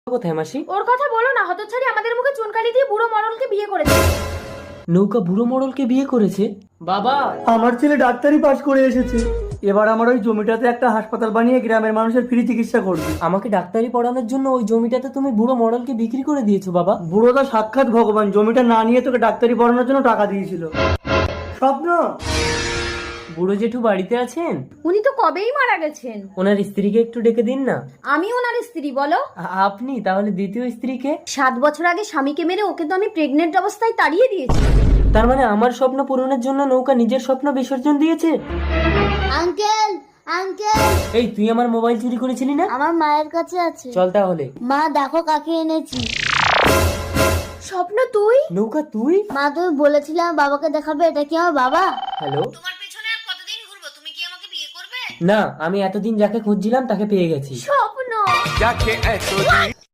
কোথায় মাসি? ওর কথা বলো না, হতচ্ছাড়ি আমাদের মুখে চুনকালি দিয়ে বুড়ো মরলকে বিয়ে করেছে। নৌকা বুড়ো মডেলকে বিয়ে করেছে? বাবা, আমার ছেলে ডাক্তারি পাশ করে এসেছে, এবার আমার ওই জমিটাতে একটা হাসপাতাল বানিয়ে গ্রামের মানুষের ফ্রি চিকিৎসা করবে। আমাকে ডাক্তারি পড়ানোর জন্য ওই জমিটাতে তুমি বুড়ো মডেলকে বিক্রি করে দিয়েছো বাবা? বুড়োটা সাক্ষাৎ ভগবান, জমিটা না নিয়ে তোকে ডাক্তারি পড়ানোর জন্য টাকা দিয়েছিল। স্বপ্ন, বুড়ো জেঠু বাড়িতে আছেন? উনি তো কবেই মারা গেছেন। ওনার স্ত্রীকে একটু ডেকে দিন না। আমি ওনার স্ত্রী, বলো। আপনি তাহলে দ্বিতীয় স্ত্রীকে? 7 বছর আগে স্বামীকে মেরে ওকে তো আমি প্রেগনেন্ট অবস্থায় তাড়িয়ে দিয়েছি। তার মানে আমার স্বপ্ন পূরণের জন্য নৌকা নিজের স্বপ্ন বিসর্জন দিয়েছে? আঙ্কেল আঙ্কেল, এই, তুই আমার মোবাইল চুরি করেছিলি না? আমার মায়ের কাছে আছে। চল তাহলে। মা দেখো কাকে এনেছি। স্বপ্ন তুই? নৌকা তুই? মা তুমি বলেছিলে আমার বাবাকে দেখাবে, এটা কি আমার বাবা? হ্যালো। তোমার পেছনে আর কতদিন ঘুরবো? তুমি কি আমাকে বিয়ে করবে? না, আমি এতদিন যাকে খুঁজছিলাম তাকে পেয়ে গেছি। স্বপ্ন। যাকে এতদিন